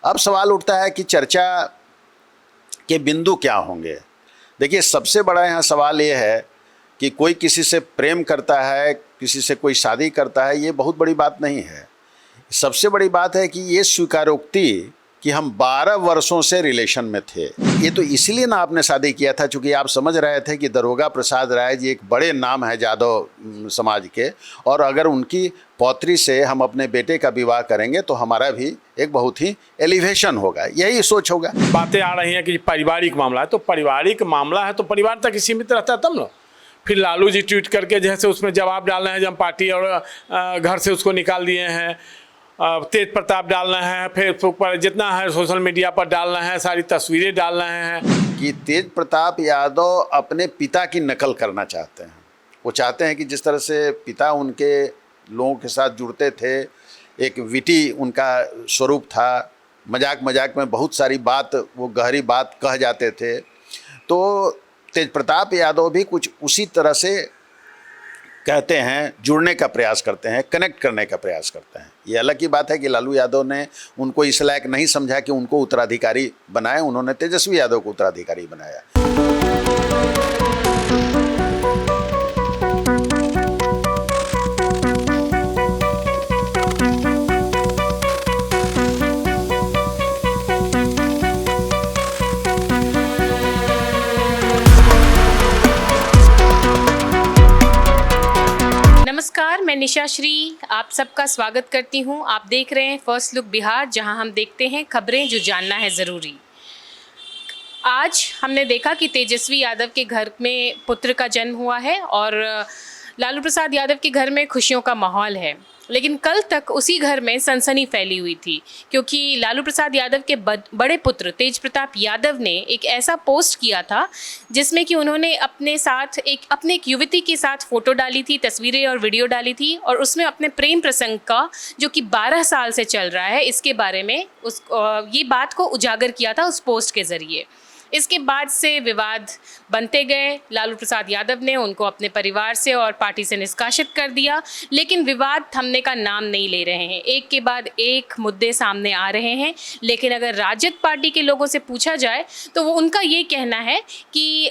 अब सवाल उठता है कि चर्चा के बिंदु क्या होंगे। देखिए, सबसे बड़ा यहाँ सवाल ये है कि कोई किसी से प्रेम करता है, किसी से कोई शादी करता है, ये बहुत बड़ी बात नहीं है। सबसे बड़ी बात है कि ये स्वीकारोक्ति कि हम 12 वर्षों से रिलेशन में थे। ये तो इसलिए ना आपने शादी किया था क्योंकि आप समझ रहे थे कि दारोगा प्रसाद राय जी एक बड़े नाम है यादव समाज के, और अगर उनकी पौत्री से हम अपने बेटे का विवाह करेंगे तो हमारा भी एक बहुत ही एलिवेशन होगा, यही सोच होगा। बातें आ रही हैं कि पारिवारिक मामला है, तो पारिवारिक मामला है तो परिवार तक सीमित रहता है तब ना। फिर लालू जी ट्वीट करके जैसे उसमें जवाब डालना है, जब पार्टी और घर से उसको निकाल दिए हैं, तेज प्रताप डालना है, फेसबुक पर जितना है सोशल मीडिया पर डालना है, सारी तस्वीरें डालना है कि तेज प्रताप यादव अपने पिता की नकल करना चाहते हैं। वो चाहते हैं कि जिस तरह से पिता उनके लोगों के साथ जुड़ते थे, एक विटी उनका स्वरूप था, मजाक मजाक में बहुत सारी बात, वो गहरी बात कह जाते थे, तो तेज प्रताप यादव भी कुछ उसी तरह से कहते हैं, जुड़ने का प्रयास करते हैं, कनेक्ट करने का प्रयास करते हैं। ये अलग की बात है कि लालू यादव ने उनको इस लायक नहीं समझा कि उनको उत्तराधिकारी बनाए, उन्होंने तेजस्वी यादव को उत्तराधिकारी बनाया। नमस्कार, मैं निशा श्री आप सबका स्वागत करती हूं। आप देख रहे हैं फर्स्ट लुक बिहार, जहां हम देखते हैं खबरें जो जानना है ज़रूरी। आज हमने देखा कि तेजस्वी यादव के घर में पुत्र का जन्म हुआ है और लालू प्रसाद यादव के घर में खुशियों का माहौल है, लेकिन कल तक उसी घर में सनसनी फैली हुई थी क्योंकि लालू प्रसाद यादव के बड़े पुत्र तेज प्रताप यादव ने एक ऐसा पोस्ट किया था जिसमें कि उन्होंने अपने एक युवती के साथ फ़ोटो डाली थी, तस्वीरें और वीडियो डाली थी, और उसमें अपने प्रेम प्रसंग का जो कि 12 साल से चल रहा है इसके बारे में ये बात को उजागर किया था उस पोस्ट के ज़रिए। इसके बाद से विवाद बनते गए। लालू प्रसाद यादव ने उनको अपने परिवार से और पार्टी से निष्कासित कर दिया, लेकिन विवाद थमने का नाम नहीं ले रहे हैं। एक के बाद एक मुद्दे सामने आ रहे हैं, लेकिन अगर राजद पार्टी के लोगों से पूछा जाए तो वो उनका ये कहना है कि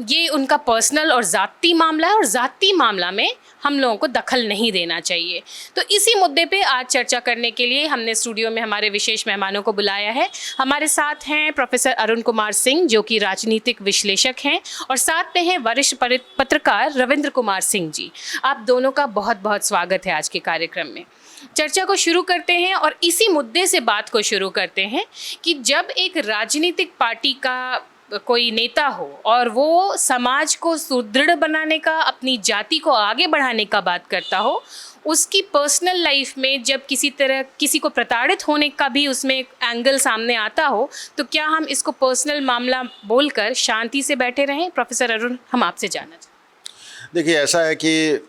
ये उनका पर्सनल और ज़ाती मामला है और ज़ाती मामला में हम लोगों को दखल नहीं देना चाहिए। तो इसी मुद्दे पे आज चर्चा करने के लिए हमने स्टूडियो में हमारे विशेष मेहमानों को बुलाया है। हमारे साथ हैं प्रोफेसर अरुण कुमार सिंह, जो कि राजनीतिक विश्लेषक हैं, और साथ में हैं वरिष्ठ पत्रकार रविंद्र कुमार सिंह जी। आप दोनों का बहुत बहुत स्वागत है आज के कार्यक्रम में। चर्चा को शुरू करते हैं और इसी मुद्दे से बात को शुरू करते हैं कि जब एक राजनीतिक पार्टी का कोई नेता हो और वो समाज को सुदृढ़ बनाने का, अपनी जाति को आगे बढ़ाने का बात करता हो, उसकी पर्सनल लाइफ में जब किसी को प्रताड़ित होने का भी उसमें एक एंगल सामने आता हो, तो क्या हम इसको पर्सनल मामला बोलकर शांति से बैठे रहें? प्रोफेसर अरुण, हम आपसे जानना चाहते। देखिए, ऐसा है कि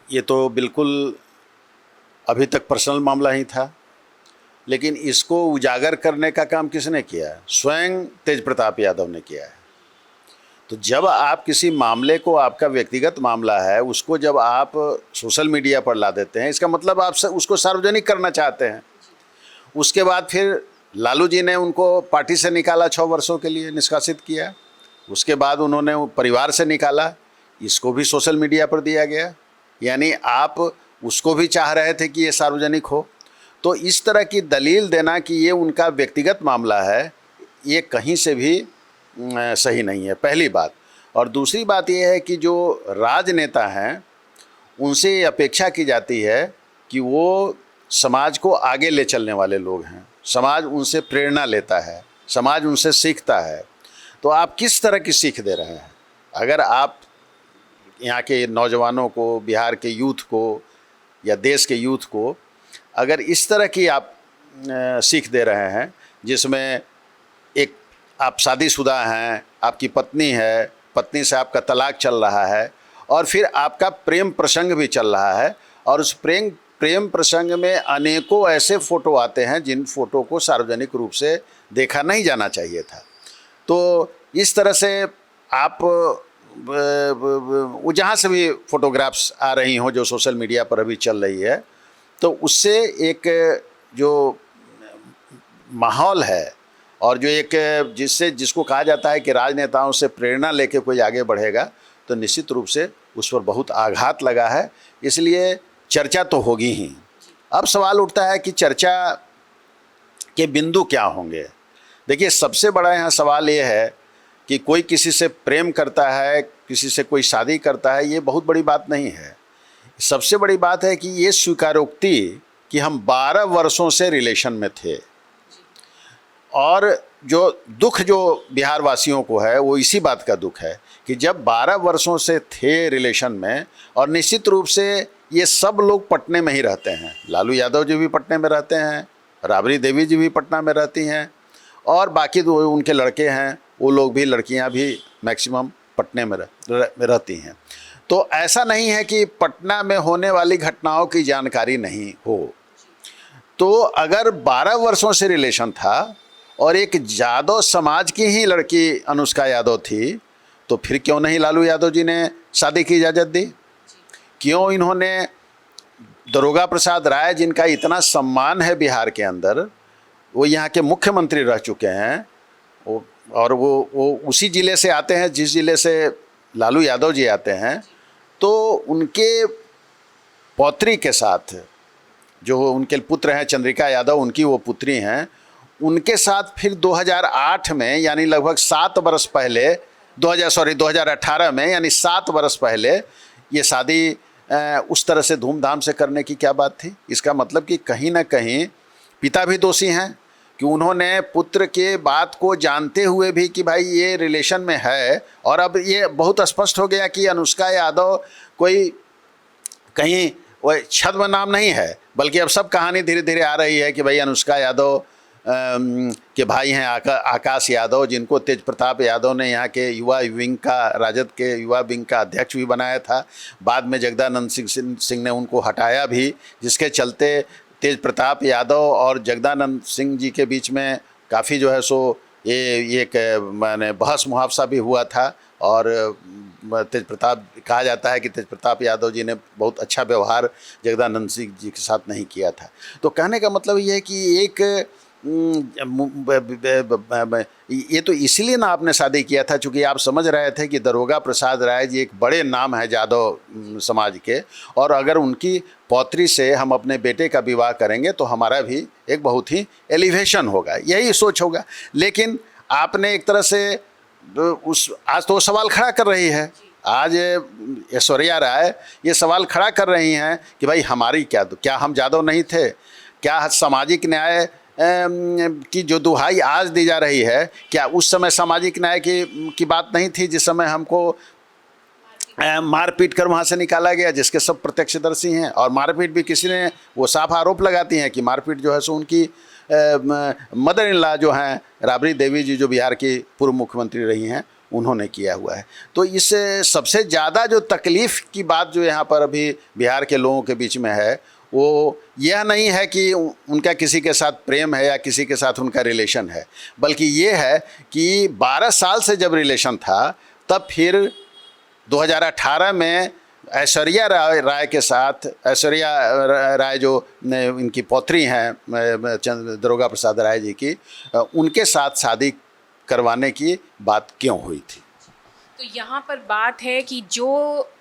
ये तो बिल्कुल अभी तक पर्सनल मामला ही था, लेकिन इसको उजागर करने का काम किसने किया है? स्वयं तेज प्रताप यादव ने किया है। तो जब आप किसी मामले को, आपका व्यक्तिगत मामला है, उसको जब आप सोशल मीडिया पर ला देते हैं, इसका मतलब आप उसको सार्वजनिक करना चाहते हैं। उसके बाद फिर लालू जी ने उनको पार्टी से निकाला, 6 वर्षों के लिए निष्कासित किया। उसके बाद उन्होंने परिवार से निकाला, इसको भी सोशल मीडिया पर दिया गया। यानी आप उसको भी चाह रहे थे कि ये सार्वजनिक हो। तो इस तरह की दलील देना कि ये उनका व्यक्तिगत मामला है, ये कहीं से भी सही नहीं है, पहली बात। और दूसरी बात ये है कि जो राजनेता हैं उनसे ये अपेक्षा की जाती है कि वो समाज को आगे ले चलने वाले लोग हैं, समाज उनसे प्रेरणा लेता है, समाज उनसे सीखता है। तो आप किस तरह की सीख दे रहे हैं? अगर आप यहाँ के नौजवानों को, बिहार के यूथ को या देश के यूथ को अगर इस तरह की आप सीख दे रहे हैं, जिसमें एक आप शादीशुदा हैं, आपकी पत्नी है, पत्नी से आपका तलाक चल रहा है, और फिर आपका प्रेम प्रसंग भी चल रहा है, और उस प्रेम प्रसंग में अनेकों ऐसे फ़ोटो आते हैं जिन फ़ोटो को सार्वजनिक रूप से देखा नहीं जाना चाहिए था। तो इस तरह से आप वो जहाँ से भी फ़ोटोग्राफ्स आ रही हों जो सोशल मीडिया पर अभी चल रही है, तो उससे एक जो माहौल है और जो एक जिसको कहा जाता है कि राजनेताओं से प्रेरणा लेके कोई आगे बढ़ेगा, तो निश्चित रूप से उस पर बहुत आघात लगा है। इसलिए चर्चा तो होगी ही। अब सवाल उठता है कि चर्चा के बिंदु क्या होंगे। देखिए, सबसे बड़ा यहाँ सवाल ये है कि कोई किसी से प्रेम करता है, किसी से कोई शादी करता है, ये बहुत बड़ी बात नहीं है। सबसे बड़ी बात है कि ये स्वीकारोक्ति कि हम 12 वर्षों से रिलेशन में थे, और जो दुख जो बिहार वासियों को है वो इसी बात का दुख है कि जब 12 वर्षों से थे रिलेशन में, और निश्चित रूप से ये सब लोग पटने में ही रहते हैं। लालू यादव जी भी पटने में रहते हैं, राबड़ी देवी जी भी पटना में रहती हैं, और बाकी जो उनके लड़के हैं वो लोग भी, लड़कियां भी मैक्सिमम पटने में रहती हैं। तो ऐसा नहीं है कि पटना में होने वाली घटनाओं की जानकारी नहीं हो। तो अगर 12 वर्षों से रिलेशन था और एक यादव समाज की ही लड़की अनुष्का यादव थी, तो फिर क्यों नहीं लालू यादव जी ने शादी की इजाज़त दी? क्यों इन्होंने दरोगा प्रसाद राय, जिनका इतना सम्मान है बिहार के अंदर, वो यहाँ के मुख्यमंत्री रह चुके हैं, और वो उसी ज़िले से आते हैं जिस ज़िले से लालू यादव जी आते हैं, तो उनके पौत्री के साथ, जो उनके पुत्र हैं चंद्रिका यादव, उनकी वो पुत्री हैं, उनके साथ फिर 2008 में, यानी लगभग 7 वर्ष पहले, 2018 में, यानी 7 वर्ष पहले ये शादी उस तरह से धूमधाम से करने की क्या बात थी? इसका मतलब कि कहीं ना कहीं पिता भी दोषी हैं कि उन्होंने पुत्र के बात को जानते हुए भी कि भाई ये रिलेशन में है, और अब ये बहुत स्पष्ट हो गया कि अनुष्का यादव कोई कहीं वो छद्म नाम नहीं है, बल्कि अब सब कहानी धीरे धीरे आ रही है कि भाई अनुष्का यादव के भाई हैं आकाश यादव, जिनको तेज प्रताप यादव ने यहाँ के युवा विंग का, राजद के युवा विंग का अध्यक्ष भी बनाया था। बाद में जगदानंद सिंह ने उनको हटाया भी, जिसके चलते तेज प्रताप यादव और जगदानंद सिंह जी के बीच में काफ़ी जो है सो ये एक माने बहस मुहावसा भी हुआ था। और तेज प्रताप, कहा जाता है कि तेज प्रताप यादव जी ने बहुत अच्छा व्यवहार जगदानंद सिंह जी के साथ नहीं किया था। तो कहने का मतलब ये है कि एक ये तो इसीलिए ना आपने शादी किया था चूँकि आप समझ रहे थे कि दरोगा प्रसाद राय जी एक बड़े नाम है यादव समाज के, और अगर उनकी पौत्री से हम अपने बेटे का विवाह करेंगे तो हमारा भी एक बहुत ही एलिवेशन होगा, यही सोच होगा। लेकिन आपने एक तरह से आज तो सवाल खड़ा कर रही है, आज ऐश्वर्या राय ये सवाल खड़ा कर रही हैं कि भाई हमारी क्या हम यादव नहीं थे? क्या सामाजिक न्याय की जो दुहाई आज दी जा रही है, क्या उस समय सामाजिक न्याय की बात नहीं थी जिस समय हमको मारपीट कर वहाँ से निकाला गया, जिसके सब प्रत्यक्षदर्शी हैं? और मारपीट भी किसी ने, वो साफ आरोप लगाती हैं कि मारपीट जो है सो उनकी मदर इन लॉ जो हैं राबड़ी देवी जी, जो बिहार की पूर्व मुख्यमंत्री रही हैं, उन्होंने किया हुआ है। तो इससे सबसे ज़्यादा जो तकलीफ़ की बात जो यहाँ पर अभी बिहार के लोगों के बीच में है, वो यह नहीं है कि उनका किसी के साथ प्रेम है या किसी के साथ उनका रिलेशन है, बल्कि ये है कि 12 साल से जब रिलेशन था, तब फिर 2018 में ऐश्वर्या राय के साथ, ऐश्वर्या राय जो इनकी पौत्री हैं दरोगा प्रसाद राय जी की, उनके साथ शादी करवाने की बात क्यों हुई थी? तो यहाँ पर बात है कि जो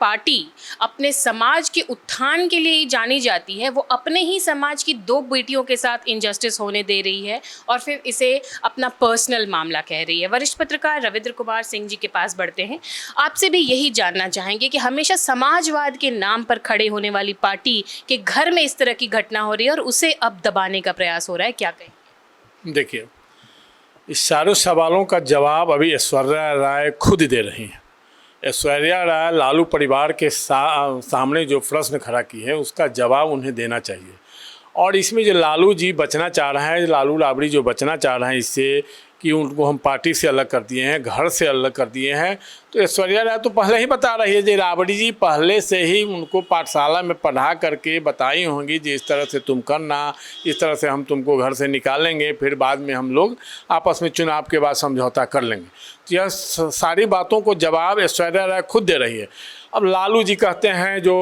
पार्टी अपने समाज के उत्थान के लिए जानी जाती है, वो अपने ही समाज की 2 बेटियों के साथ इनजस्टिस होने दे रही है और फिर इसे अपना पर्सनल मामला कह रही है। वरिष्ठ पत्रकार रविंद्र कुमार सिंह जी के पास बढ़ते हैं। आपसे भी यही जानना चाहेंगे कि हमेशा समाजवाद के नाम पर खड़े होने वाली पार्टी के घर में इस तरह की घटना हो रही है और उसे अब दबाने का प्रयास हो रहा है, क्या कहें? देखिए, इस सारे सवालों का जवाब अभी ऐश्वर्या राय खुद दे रही हैं। ऐश्वर्या राय लालू परिवार के सामने जो प्रश्न खड़ा की है, उसका जवाब उन्हें देना चाहिए। और इसमें जो लालू जी बचना चाह रहे हैं, लालू राबड़ी जो बचना चाह रहे हैं इससे कि उनको हम पार्टी से अलग कर दिए हैं, घर से अलग कर दिए हैं, तो ऐश्वर्या राय तो पहले ही बता रही है कि राबड़ी जी पहले से ही उनको पाठशाला में पढ़ा करके बताई होंगी कि इस तरह से तुम करना, इस तरह से हम तुमको घर से निकालेंगे, फिर बाद में हम लोग आपस में चुनाव के बाद समझौता कर लेंगे। तो यह सारी बातों को जवाब ऐश्वर्या राय खुद दे रही है। अब लालू जी कहते हैं जो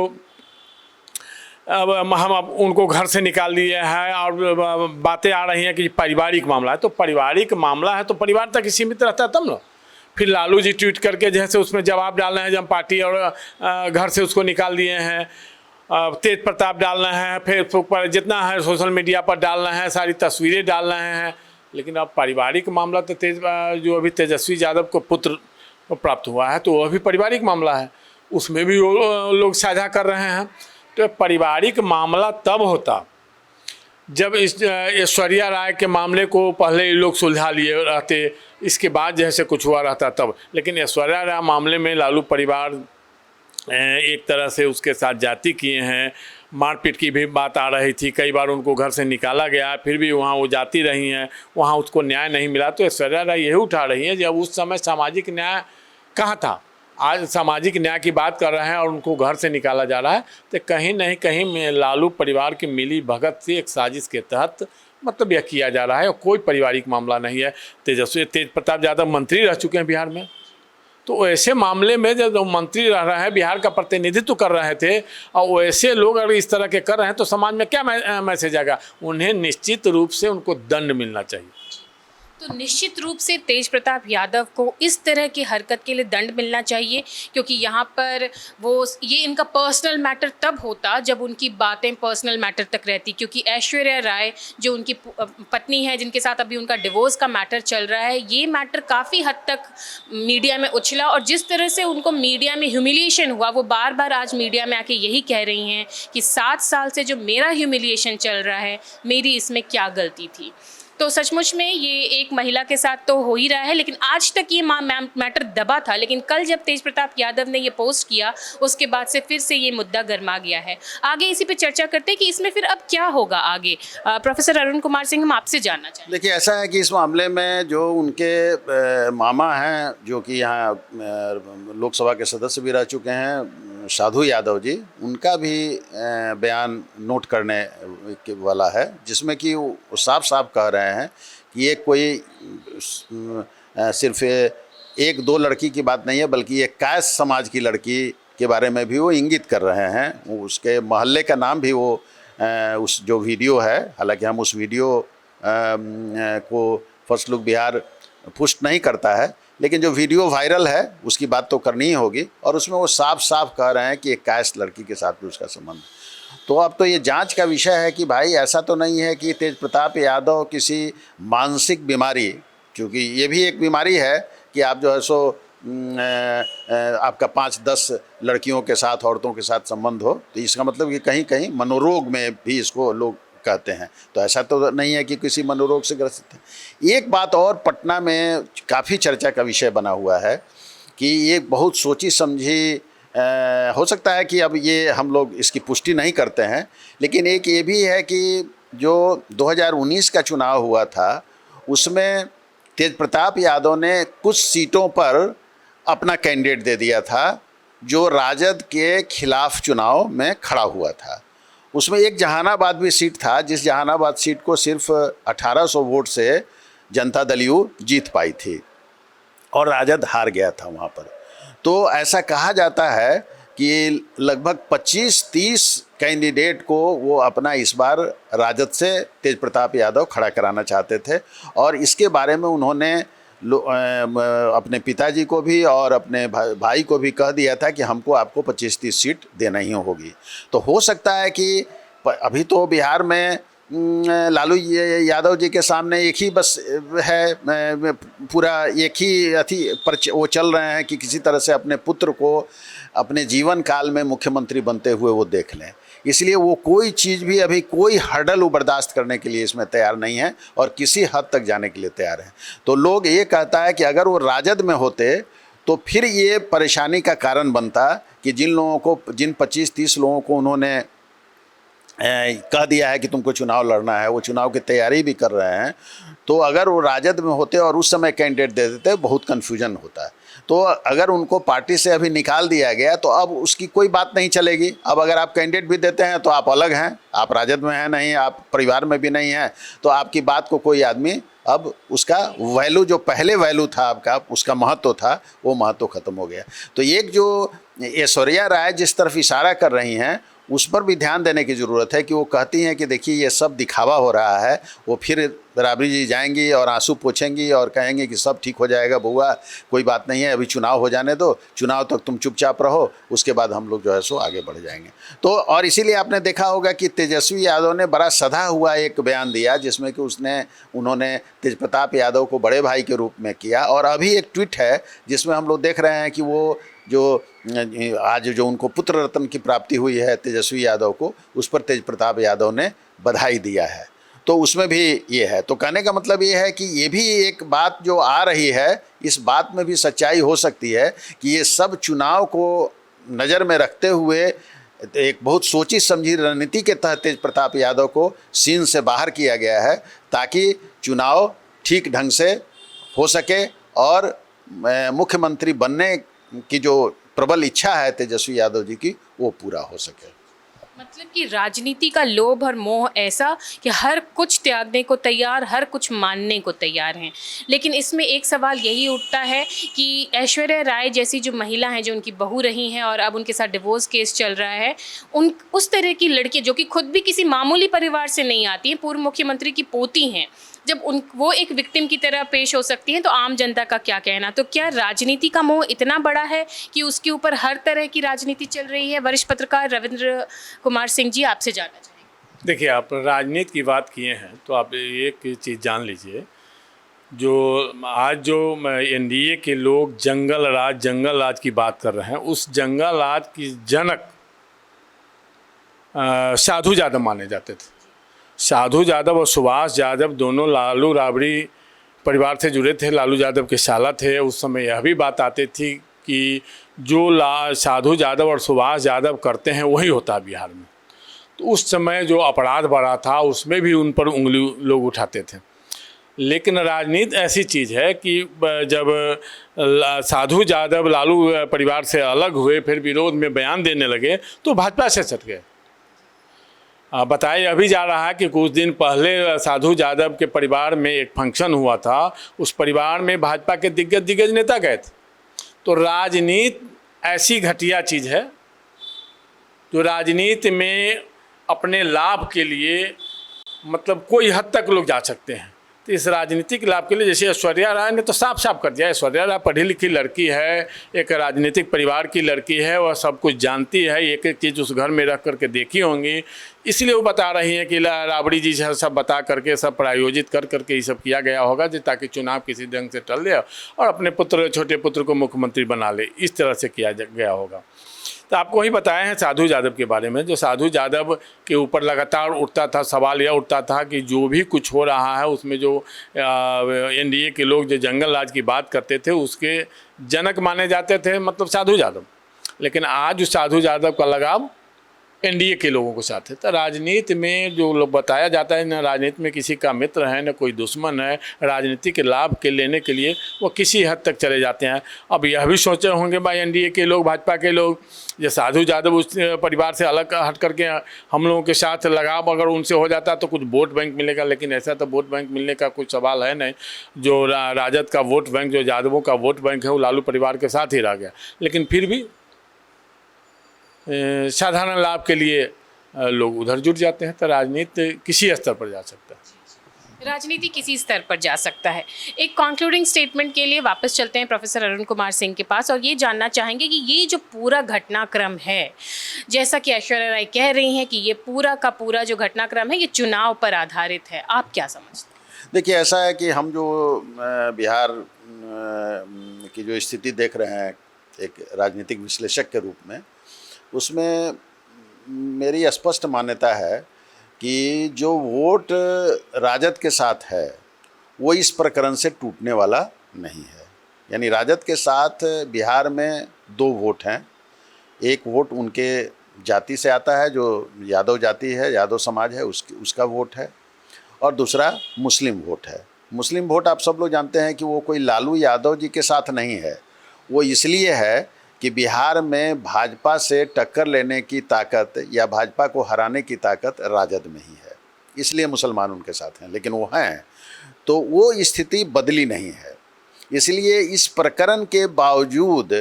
अब हम अब उनको घर से निकाल दिए हैं और बातें आ रही हैं कि पारिवारिक मामला है, तो पारिवारिक मामला है तो परिवार तक ही सीमित रहता है तब ना। फिर लालू जी ट्वीट करके जैसे उसमें जवाब डालना है, जब पार्टी और घर से उसको निकाल दिए हैं, तेज प्रताप डालना है, फेसबुक पर जितना है सोशल मीडिया पर डालना है, सारी तस्वीरें डाल रहे हैं। लेकिन अब पारिवारिक मामला तो जो अभी तेजस्वी यादव को पुत्र को प्राप्त हुआ है तो वह भी पारिवारिक मामला है, उसमें भी वो लोग साझा कर रहे हैं। तो पारिवारिक मामला तब होता जब इस ऐश्वर्या राय के मामले को पहले ये लोग सुलझा लिए रहते, इसके बाद जैसे कुछ हुआ रहता तब। लेकिन ऐश्वर्या राय मामले में लालू परिवार एक तरह से उसके साथ जाति किए हैं, मारपीट की भी बात आ रही थी, कई बार उनको घर से निकाला गया, फिर भी वहाँ वो जाती रही हैं, वहाँ उसको न्याय नहीं मिला। तो ऐश्वर्या राय यही उठा रही है जब उस समय सामाजिक न्याय कहाँ था, आज सामाजिक न्याय की बात कर रहे हैं और उनको घर से निकाला जा रहा है। तो कहीं नहीं कहीं लालू परिवार की मिली भगत से एक साजिश के तहत मतलब यह किया जा रहा है, और कोई पारिवारिक मामला नहीं है। तेज प्रताप यादव मंत्री रह चुके हैं बिहार में, तो ऐसे मामले में जब मंत्री रह रहे हैं, बिहार का प्रतिनिधित्व कर रहे थे, और वैसे लोग अगर इस तरह के कर रहे हैं तो समाज में क्या मैसेज आएगा। उन्हें निश्चित रूप से उनको दंड मिलना चाहिए। तो निश्चित रूप से तेज प्रताप यादव को इस तरह की हरकत के लिए दंड मिलना चाहिए, क्योंकि यहाँ पर ये इनका पर्सनल मैटर तब होता जब उनकी बातें पर्सनल मैटर तक रहती। क्योंकि ऐश्वर्या राय जो उनकी पत्नी है, जिनके साथ अभी उनका डिवोर्स का मैटर चल रहा है, ये मैटर काफ़ी हद तक मीडिया में उछला, और जिस तरह से उनको मीडिया में ह्यूमिलिएशन हुआ, वो बार बार आज मीडिया में आके यही कह रही हैं कि 7 साल से जो मेरा ह्यूमिलिएशन चल रहा है, मेरी इसमें क्या गलती थी। तो सचमुच में ये एक महिला के साथ तो हो ही रहा है, लेकिन आज तक ये मैटर दबा था। लेकिन कल जब तेज प्रताप यादव ने ये पोस्ट किया, उसके बाद से फिर से ये मुद्दा गर्मा गया है। आगे इसी पे चर्चा करते हैं कि इसमें फिर अब क्या होगा आगे। प्रोफेसर अरुण कुमार सिंह, हम आपसे जानना चाहेंगे। देखिए, ऐसा है कि इस मामले में जो उनके मामा हैं, जो कि यहाँ लोकसभा के सदस्य भी रह चुके हैं, साधु यादव जी, उनका भी बयान नोट करने वाला है, जिसमें कि वो साफ साफ कह रहे हैं कि ये कोई सिर्फ 1-2 लड़की की बात नहीं है, बल्कि ये कायस्थ समाज की लड़की के बारे में भी वो इंगित कर रहे हैं। उसके मोहल्ले का नाम भी वो उस जो वीडियो है, हालांकि हम उस वीडियो को फर्स्ट लुक बिहार पुष्ट नहीं करता है, लेकिन जो वीडियो वायरल है उसकी बात तो करनी ही होगी। और उसमें वो साफ साफ कह रहे हैं कि एक कायस्थ लड़की के साथ भी उसका संबंध। तो अब तो ये जांच का विषय है कि भाई ऐसा तो नहीं है कि तेज प्रताप यादव किसी मानसिक बीमारी, क्योंकि ये भी एक बीमारी है कि आप जो है सो आपका 5-10 लड़कियों के साथ, औरतों के साथ संबंध हो, तो इसका मतलब कि कहीं कहीं मनोरोग में भी इसको लोग कहते हैं। तो ऐसा तो नहीं है कि किसी मनोरोग से ग्रसित है। एक बात और पटना में काफ़ी चर्चा का विषय बना हुआ है कि ये बहुत सोची समझी, हो सकता है कि अब ये हम लोग इसकी पुष्टि नहीं करते हैं, लेकिन एक ये भी है कि जो 2019 का चुनाव हुआ था, उसमें तेज प्रताप यादव ने कुछ सीटों पर अपना कैंडिडेट दे दिया था जो राजद के खिलाफ चुनाव में खड़ा हुआ था। उसमें एक जहानाबाद भी सीट था, जिस जहानाबाद सीट को सिर्फ 1800 वोट से जनता दल यू जीत पाई थी और राजद हार गया था वहाँ पर। तो ऐसा कहा जाता है कि लगभग 25-30 कैंडिडेट को वो अपना इस बार राजद से तेज प्रताप यादव खड़ा कराना चाहते थे, और इसके बारे में उन्होंने अपने पिताजी को भी और अपने भाई को भी कह दिया था कि हमको आपको 25-30 सीट देना ही होगी। तो हो सकता है कि अभी तो बिहार में लालू यादव जी के सामने एक ही बस है, पूरा एक ही अथी पर वो चल रहे हैं कि किसी तरह से अपने पुत्र को अपने जीवन काल में मुख्यमंत्री बनते हुए वो देख लें। इसलिए वो कोई चीज़ भी, अभी कोई हर्डल वो बर्दाश्त करने के लिए इसमें तैयार नहीं है और किसी हद तक जाने के लिए तैयार है। तो लोग ये कहता है कि अगर वो राजद में होते तो फिर ये परेशानी का कारण बनता कि जिन 25-30 लोगों को उन्होंने कह दिया है कि तुमको चुनाव लड़ना है, वो चुनाव की तैयारी भी कर रहे हैं, तो अगर वो राजद में होते और उस समय कैंडिडेट दे देते, बहुत कन्फ्यूजन होता है। तो अगर उनको पार्टी से अभी निकाल दिया गया तो अब उसकी कोई बात नहीं चलेगी। अब अगर आप कैंडिडेट भी देते हैं तो आप अलग हैं, आप राजद में हैं नहीं, आप परिवार में भी नहीं हैं, तो आपकी बात को कोई आदमी, अब उसका वैल्यू, जो पहले वैल्यू था आपका, उसका महत्व था, वो महत्व खत्म हो गया। तो एक जो ऐश्वर्या राय जिस तरफ इशारा कर रही हैं, उस पर भी ध्यान देने की ज़रूरत है कि वो कहती हैं कि देखिए ये सब दिखावा हो रहा है। वो फिर राबड़ी जी जाएंगी और आंसू पोंछेंगी और कहेंगे कि सब ठीक हो जाएगा बुआ, कोई बात नहीं है, अभी चुनाव हो जाने दो, चुनाव तक तुम चुपचाप रहो, उसके बाद हम लोग जो है सो आगे बढ़ जाएंगे। तो और इसीलिए आपने देखा होगा कि तेजस्वी यादव ने बड़ा सधा हुआ एक बयान दिया जिसमें कि उन्होंने तेज प्रताप यादव को बड़े भाई के रूप में किया। और अभी एक ट्वीट है जिसमें हम लोग देख रहे हैं कि वो जो आज जो उनको पुत्र रत्न की प्राप्ति हुई है तेजस्वी यादव को, उस पर तेज प्रताप यादव ने बधाई दिया है। तो उसमें भी ये है। तो कहने का मतलब ये है कि ये भी एक बात जो आ रही है, इस बात में भी सच्चाई हो सकती है कि ये सब चुनाव को नज़र में रखते हुए एक बहुत सोची समझी रणनीति के तहत तेज प्रताप यादव को सीन से बाहर किया गया है ताकि चुनाव ठीक ढंग से हो सके और मुख्यमंत्री बनने की जो प्रबल इच्छा है तेजस्वी यादव जी की वो पूरा हो सके। मतलब कि राजनीति का लोभ और मोह ऐसा कि हर कुछ त्यागने को तैयार, हर कुछ मानने को तैयार हैं। लेकिन इसमें एक सवाल यही उठता है कि ऐश्वर्या राय जैसी जो महिला हैं, जो उनकी बहू रही हैं और अब उनके साथ डिवोर्स केस चल रहा है, उस तरह की लड़की जो कि खुद भी किसी मामूली परिवार से नहीं आती हैं, पूर्व मुख्यमंत्री की पोती हैं, जब वो एक विक्टिम की तरह पेश हो सकती हैं तो आम जनता का क्या कहना। तो क्या राजनीति का मोह इतना बड़ा है कि उसके ऊपर हर तरह की राजनीति चल रही है? वरिष्ठ पत्रकार रविंद्र कुमार सिंह जी, आपसे जानना चाहेंगे। देखिए, आप राजनीति की बात किए हैं तो आप एक चीज़ जान लीजिए, जो आज जो एनडीए के लोग जंगल राज की बात कर रहे हैं, उस जंगल राज की जनक साधु यादव माने जाते थे। साधु यादव और सुभाष यादव दोनों लालू राबड़ी परिवार से जुड़े थे, लालू यादव के साला थे। उस समय यह भी बात आती थी कि जो साधु यादव और सुभाष यादव करते हैं वही होता है बिहार में। तो उस समय जो अपराध बढ़ा था उसमें भी उन पर उंगली लोग उठाते थे। लेकिन राजनीति ऐसी चीज़ है कि जब साधु यादव लालू परिवार से अलग हुए, फिर विरोध में बयान देने लगे तो भाजपा से सट गए। बताया अभी जा रहा है कि कुछ दिन पहले साधु यादव के परिवार में एक फंक्शन हुआ था, उस परिवार में भाजपा के दिग्गज नेता गए थे। तो राजनीति ऐसी घटिया चीज़ है जो राजनीति में अपने लाभ के लिए मतलब कोई हद तक लोग जा सकते हैं। तो इस राजनीतिक लाभ के लिए, जैसे ऐश्वर्या राय ने तो साफ साफ कर दिया, ऐश्वर्या राय पढ़ी लिखी लड़की है, एक राजनीतिक परिवार की लड़की है, वह सब कुछ जानती है, एक एक चीज़ उस घर में रख करके देखी होंगी, इसलिए वो बता रही हैं कि राबड़ी जी से सब बता करके सब प्रायोजित कर करके ये सब किया गया होगा ताकि चुनाव किसी ढंग से टल ले और अपने छोटे पुत्र को मुख्यमंत्री बना ले, इस तरह से किया गया होगा। तो आपको ही बताए हैं साधु यादव के बारे में। जो साधु यादव के ऊपर लगातार उठता था सवाल, यह उठता था कि जो भी कुछ हो रहा है उसमें जो एनडीए के लोग जो जंगल राज की बात करते थे उसके जनक माने जाते थे, मतलब साधु यादव। लेकिन आज उस साधु यादव का लगाव एनडीए के लोगों के साथ है। तो राजनीति में जो लोग बताया जाता है, न राजनीति में किसी का मित्र है न कोई दुश्मन है, राजनीति के लाभ के लेने के लिए वो किसी हद तक चले जाते हैं। अब यह भी सोचे होंगे भाई एनडीए के लोग, भाजपा के लोग, ये साधु यादव उस परिवार से अलग हट करके हम लोगों के साथ लगाव अगर उनसे हो जाता तो कुछ वोट बैंक मिलेगा, लेकिन ऐसा तो वोट बैंक मिलने का कुछ सवाल है नहीं। जो राजद का वोट बैंक, जो यादवों का वोट बैंक है, वो लालू परिवार के साथ ही रह गया। लेकिन फिर भी साधारण लाभ के लिए लोग उधर जुट जाते हैं। तो राजनीति किसी स्तर पर जा सकता है, राजनीति किसी स्तर पर जा सकता है। एक कंक्लूडिंग स्टेटमेंट के लिए वापस चलते हैं प्रोफेसर अरुण कुमार सिंह के पास और ये जानना चाहेंगे कि ये जो पूरा घटनाक्रम है, जैसा कि ऐश्वर्या राय कह रही हैं कि ये पूरा का पूरा जो घटनाक्रम है ये चुनाव पर आधारित है, आप क्या समझते हैं? देखिए, ऐसा है कि हम जो बिहार की जो स्थिति देख रहे हैं एक राजनीतिक विश्लेषक के रूप में, उसमें मेरी स्पष्ट मान्यता है कि जो वोट राजद के साथ है वो इस प्रकरण से टूटने वाला नहीं है। यानी राजद के साथ बिहार में 2 वोट हैं। एक वोट उनके जाति से आता है, जो यादव जाति है, यादव समाज है, उसका वोट है, और दूसरा मुस्लिम वोट है। मुस्लिम वोट आप सब लोग जानते हैं कि वो कोई लालू यादव जी के साथ नहीं है। वो इसलिए है कि बिहार में भाजपा से टक्कर लेने की ताकत या भाजपा को हराने की ताकत राजद में ही है, इसलिए मुसलमान उनके साथ हैं। लेकिन वो हैं तो वो स्थिति बदली नहीं है। इसलिए इस प्रकरण के बावजूद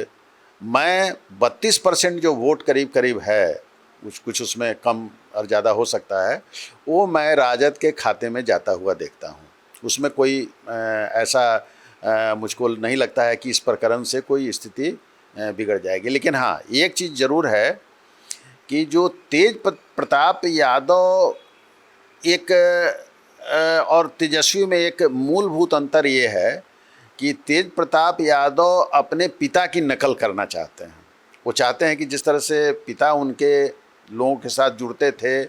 मैं 32% जो वोट करीब करीब है कुछ उसमें कम और ज़्यादा हो सकता है, वो मैं राजद के खाते में जाता हुआ देखता हूँ। उसमें कोई ऐसा मुझको नहीं लगता है कि इस प्रकरण से कोई स्थिति बिगड़ जाएगी। लेकिन हाँ, एक चीज़ ज़रूर है कि जो तेज प्रताप यादव एक और तेजस्वी में एक मूलभूत अंतर ये है कि तेज प्रताप यादव अपने पिता की नकल करना चाहते हैं। वो चाहते हैं कि जिस तरह से पिता उनके लोगों के साथ जुड़ते थे,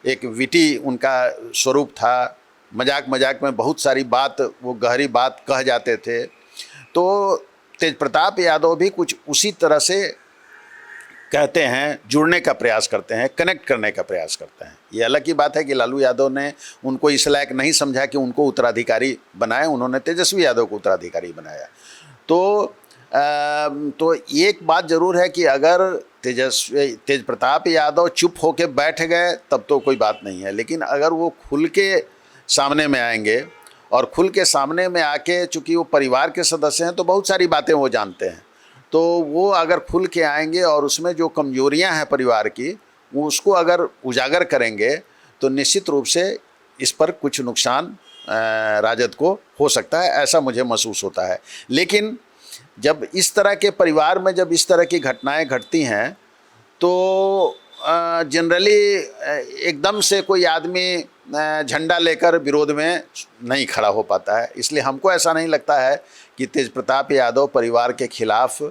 एक विटी उनका स्वरूप था, मजाक मजाक में बहुत सारी बात, वो गहरी बात कह जाते थे, तो तेज प्रताप यादव भी कुछ उसी तरह से कहते हैं, जुड़ने का प्रयास करते हैं, कनेक्ट करने का प्रयास करते हैं। ये अलग की बात है कि लालू यादव ने उनको इस लायक नहीं समझा कि उनको उत्तराधिकारी बनाए, उन्होंने तेजस्वी यादव को उत्तराधिकारी बनाया। तो एक बात ज़रूर है कि अगर तेज प्रताप यादव चुप होकर बैठ गए तब तो कोई बात नहीं है, लेकिन अगर वो खुल के सामने में आएंगे और खुल के सामने में आके, चूँकि वो परिवार के सदस्य हैं तो बहुत सारी बातें वो जानते हैं, तो वो अगर खुल के आएंगे और उसमें जो कमजोरियां हैं परिवार की, वो उसको अगर उजागर करेंगे तो निश्चित रूप से इस पर कुछ नुकसान राजद को हो सकता है, ऐसा मुझे महसूस होता है। लेकिन जब इस तरह के परिवार में जब इस तरह की घटनाएं घटती हैं तो जनरली एकदम से कोई आदमी झंडा लेकर विरोध में नहीं खड़ा हो पाता है। इसलिए हमको ऐसा नहीं लगता है कि तेज प्रताप यादव परिवार के खिलाफ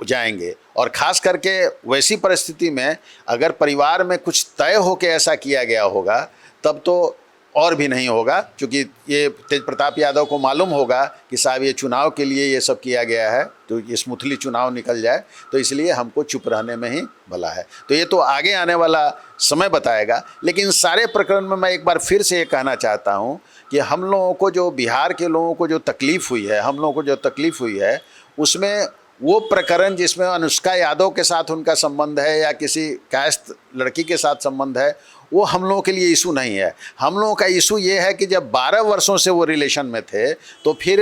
जाएंगे, और ख़ास करके वैसी परिस्थिति में अगर परिवार में कुछ तय होकर ऐसा किया गया होगा तब तो और भी नहीं होगा, क्योंकि ये तेज प्रताप यादव को मालूम होगा कि साहब ये चुनाव के लिए ये सब किया गया है, तो ये स्मूथली चुनाव निकल जाए, तो इसलिए हमको चुप रहने में ही भला है। तो ये तो आगे आने वाला समय बताएगा। लेकिन सारे प्रकरण में मैं एक बार फिर से ये कहना चाहता हूँ कि हम लोगों को जो बिहार के लोगों को जो तकलीफ़ हुई है, हम लोगों को जो तकलीफ़ हुई है, उसमें वो प्रकरण जिसमें अनुष्का यादव के साथ उनका संबंध है या किसी कायस्थ लड़की के साथ संबंध है, वो हम लोगों के लिए इशू नहीं है। हम लोगों का इशू ये है कि जब 12 वर्षों से वो रिलेशन में थे, तो फिर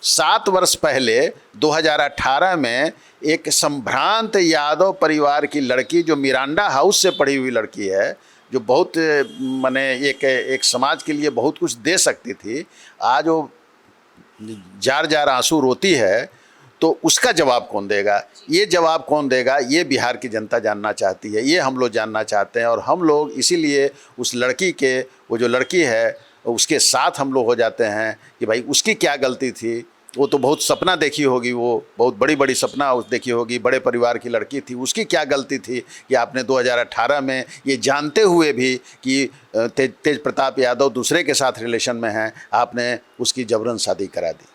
7 वर्ष पहले 2018 में एक संभ्रांत यादव परिवार की लड़की, जो मिरांडा हाउस से पढ़ी हुई लड़की है, जो बहुत माने एक समाज के लिए बहुत कुछ दे सकती थी, आज वो जार जार आंसू रोती है, तो उसका जवाब कौन देगा? ये जवाब कौन देगा? ये बिहार की जनता जानना चाहती है, ये हम लोग जानना चाहते हैं। और हम लोग इसीलिए उस लड़की के, वो जो लड़की है उसके साथ हम लोग हो जाते हैं कि भाई उसकी क्या गलती थी। वो तो बहुत सपना देखी होगी, वो बहुत बड़ी बड़ी सपना देखी होगी, बड़े परिवार की लड़की थी, उसकी क्या गलती थी कि आपने 2018 में ये जानते हुए भी कि तेज प्रताप यादव दूसरे के साथ रिलेशन में हैं, आपने उसकी जबरन शादी करा दी।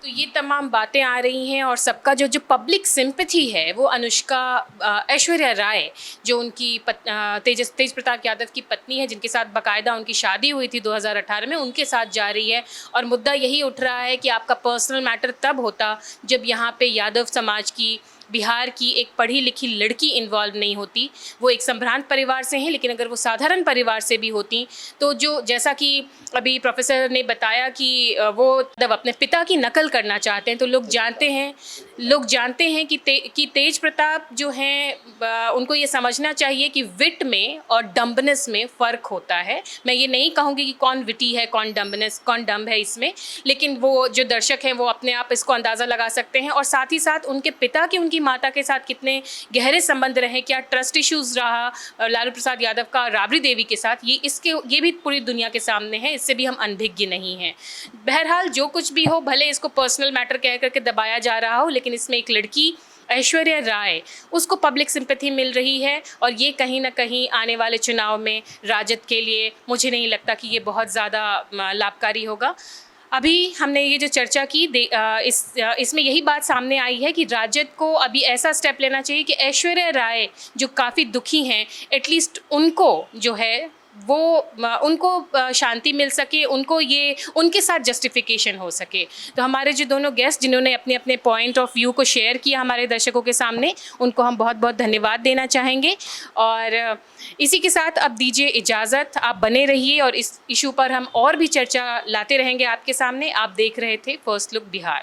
तो ये तमाम बातें आ रही हैं और सबका जो पब्लिक सिंपैथी है वो अनुष्का ऐश्वर्या राय, जो उनकी तेज प्रताप यादव की पत्नी है, जिनके साथ बाकायदा उनकी शादी हुई थी 2018 में, उनके साथ जा रही है। और मुद्दा यही उठ रहा है कि आपका पर्सनल मैटर तब होता जब यहाँ पे यादव समाज की, बिहार की एक पढ़ी लिखी लड़की इन्वॉल्व नहीं होती। वो एक संभ्रांत परिवार से हैं, लेकिन अगर वो साधारण परिवार से भी होती तो जो, जैसा कि अभी प्रोफेसर ने बताया कि वो जब अपने पिता की नकल करना चाहते हैं, तो लोग जानते हैं कि तेज प्रताप जो हैं, उनको ये समझना चाहिए कि विट में और डम्बनेस में फ़र्क होता है। मैं ये नहीं कहूँगी कि कौन विटी है, कौन डम्ब है इसमें, लेकिन वो जो दर्शक हैं वो अपने आप इसको अंदाज़ा लगा सकते हैं। और साथ ही साथ उनके पिता की, उनकी माता के साथ कितने गहरे संबंध रहे, क्या ट्रस्ट इश्यूज़ रहा लालू प्रसाद यादव का राबड़ी देवी के साथ, ये भी पूरी दुनिया के सामने है, इससे भी हम अनभिज्ञ नहीं हैं। बहरहाल जो कुछ भी हो, भले इसको पर्सनल मैटर कह करके दबाया जा रहा हो, लेकिन इसमें एक लड़की ऐश्वर्या राय, उसको पब्लिक सिंपैथी मिल रही है, और ये कहीं ना कहीं आने वाले चुनाव में राजद के लिए मुझे नहीं लगता कि ये बहुत ज़्यादा लाभकारी होगा। अभी हमने ये जो चर्चा की, इसमें यही बात सामने आई है कि राजद को अभी ऐसा स्टेप लेना चाहिए कि ऐश्वर्या राय जो काफ़ी दुखी हैं, एटलीस्ट उनको जो है वो उनको शांति मिल सके, उनको ये उनके साथ जस्टिफिकेशन हो सके। तो हमारे जो दोनों गेस्ट जिन्होंने अपने अपने पॉइंट ऑफ व्यू को शेयर किया हमारे दर्शकों के सामने, उनको हम बहुत बहुत धन्यवाद देना चाहेंगे। और इसी के साथ अब दीजिए इजाज़त, आप बने रहिए और इस इशू पर हम और भी चर्चा लाते रहेंगे आपके सामने। आप देख रहे थे फर्स्ट लुक बिहार।